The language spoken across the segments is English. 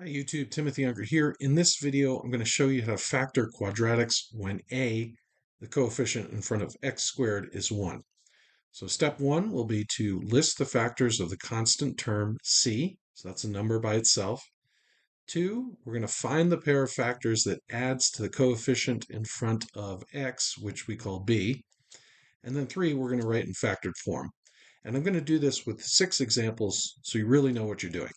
Hi YouTube, Timothy Unger here. In this video, I'm going to show you how to factor quadratics when a, the coefficient in front of x squared, is 1. So step 1 will be to list the factors of the constant term c, so that's a number by itself. 2, we're going to find the pair of factors that adds to the coefficient in front of x, which we call b. And then 3, we're going to write in factored form. And I'm going to do this with 6 examples so you really know what you're doing.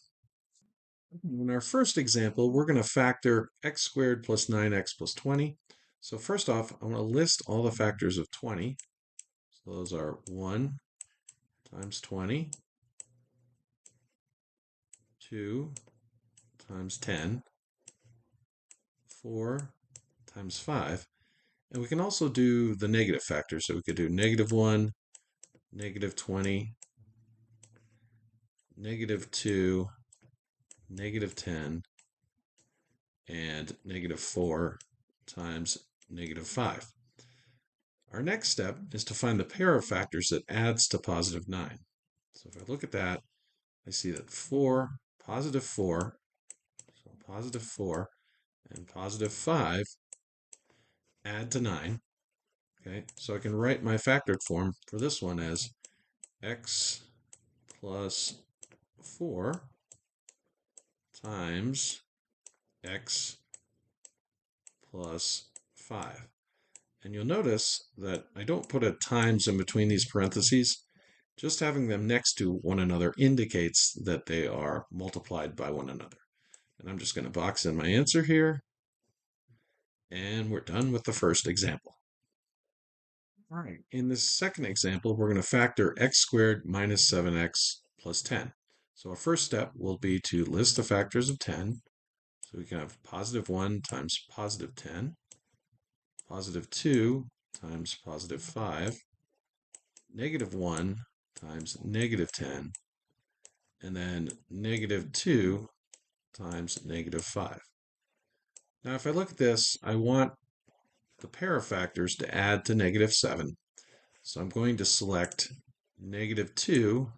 In our first example, we're going to factor x squared plus 9x plus 20. So first off, I want to list all the factors of 20. So those are 1 times 20, 2 times 10, 4 times 5. And we can also do the negative factors. So we could do -1, -20, -2, -10, and -4 times -5. Our next step is to find the pair of factors that adds to +9. So if I look at that, I see that 4, +4, so +4 and +5 add to 9. Okay, so I can write my factored form for this one as x plus 4 times x plus 5. And you'll notice that I don't put a times in between these parentheses. Just having them next to one another indicates that they are multiplied by one another. And I'm just going to box in my answer here. And we're done with the first example. All right, in this second example, we're going to factor x squared minus 7x plus 10. So our first step will be to list the factors of 10. So we can have +1 times +10, +2 times +5, -1 times -10, and then -2 times -5. Now, if I look at this, I want the pair of factors to add to -7. So I'm going to select -2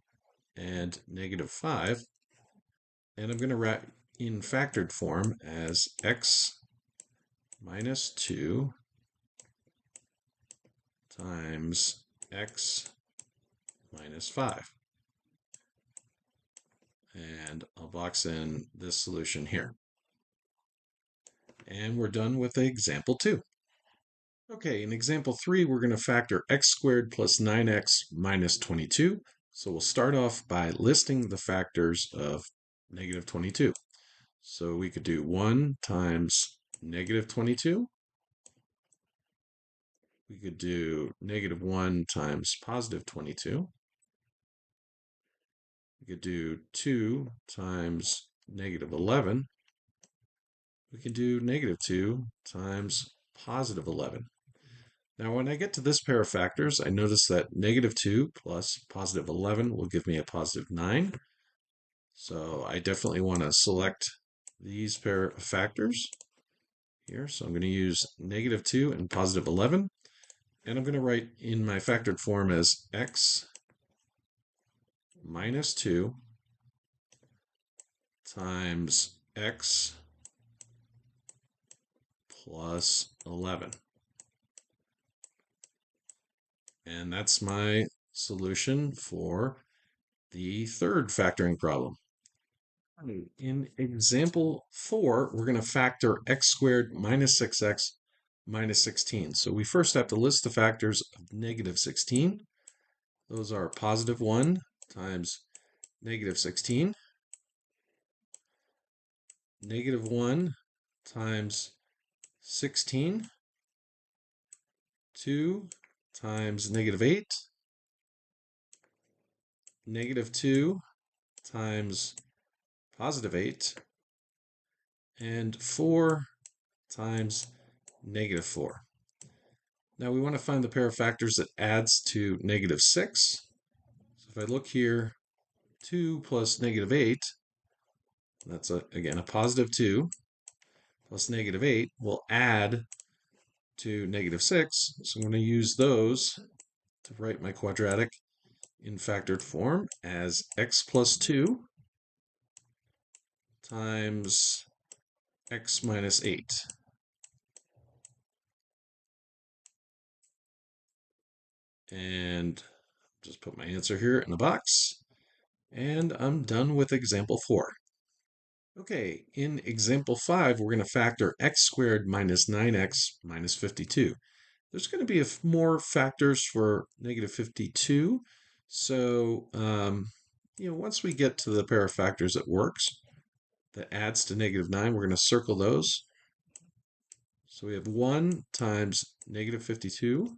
and -5, and I'm going to write in factored form as x minus 2 times x minus 5. And I'll box in this solution here. And we're done with example 2. Okay, in example 3, we're going to factor x squared plus 9x minus 22. So we'll start off by listing the factors of -22. So we could do 1 times -22. We could do -1 times +22. We could do 2 times -11. We can do -2 times +11. Now, when I get to this pair of factors, I notice that -2 plus +11 will give me a +9. So I definitely want to select these pair of factors here. So I'm going to use -2 and +11. And I'm going to write in my factored form as x minus 2 times x plus 11. And that's my solution for the third factoring problem. In example 4, we're going to factor x squared minus 6x minus 16. So we first have to list the factors of -16. Those are +1 times -16, -1 times 16, 2 times -8, -2 times +8, and 4 times -4. Now we want to find the pair of factors that adds to -6. So if I look here, 2 plus -8, that's again a +2, plus -8 will add to -6. So I'm going to use those to write my quadratic in factored form as x plus 2 times x minus 8. And just put my answer here in the box. And I'm done with example 4. Okay, in example 5, we're going to factor x squared minus 9x minus 52. There's going to be more factors for negative 52. So, once we get to the pair of factors that works, that adds to negative 9, we're going to circle those. So we have 1 times negative 52,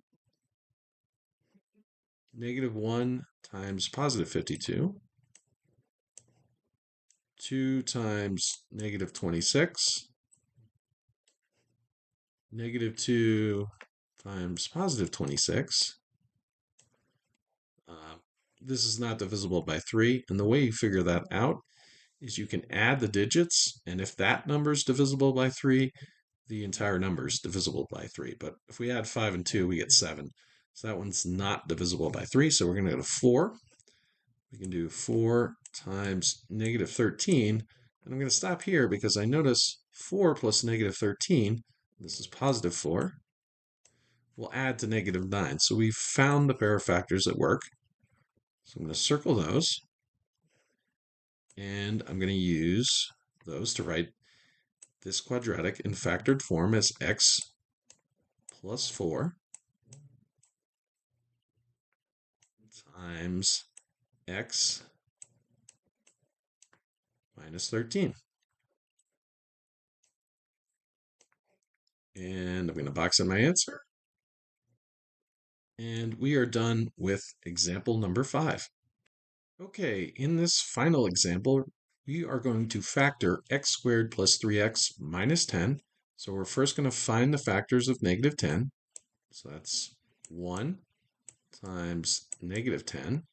negative 1 times positive 52, 2 times negative 26, negative 2 times positive 26. This is not divisible by 3, and the way you figure that out is you can add the digits, and if that number is divisible by 3, the entire number is divisible by 3. But if we add 5 and 2, we get 7. So that one's not divisible by 3, so we're going to go to 4. We can do 4 times negative 13, and I'm going to stop here because I notice 4 plus negative 13, this is positive 4, will add to negative 9. So we've found the pair of factors that work. So I'm going to circle those, and I'm going to use those to write this quadratic in factored form as x plus 4 times x minus 13. And I'm going to box in my answer. And we are done with example number 5. Okay, in this final example, we are going to factor x squared plus 3x minus 10. So we're first going to find the factors of negative 10. So that's 1 times negative 10,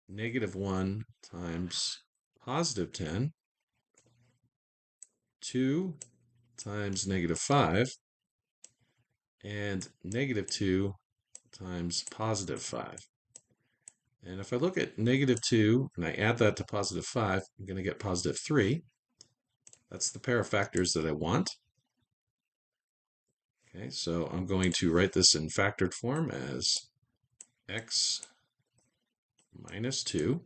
negative 1 times positive 10, 2 times negative 5, and negative 2 times positive 5. And if I look at negative 2 and I add that to positive 5, I'm going to get positive 3. That's the pair of factors that I want. Okay, so I'm going to write this in factored form as x minus 2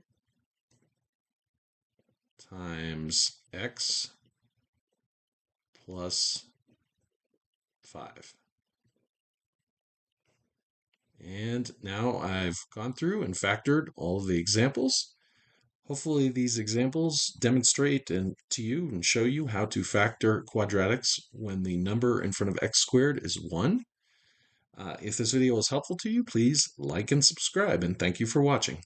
times x plus 5. And now I've gone through and factored all of the examples. Hopefully these examples demonstrate to you and show you how to factor quadratics when the number in front of x squared is 1. If this video was helpful to you, please like and subscribe, and thank you for watching.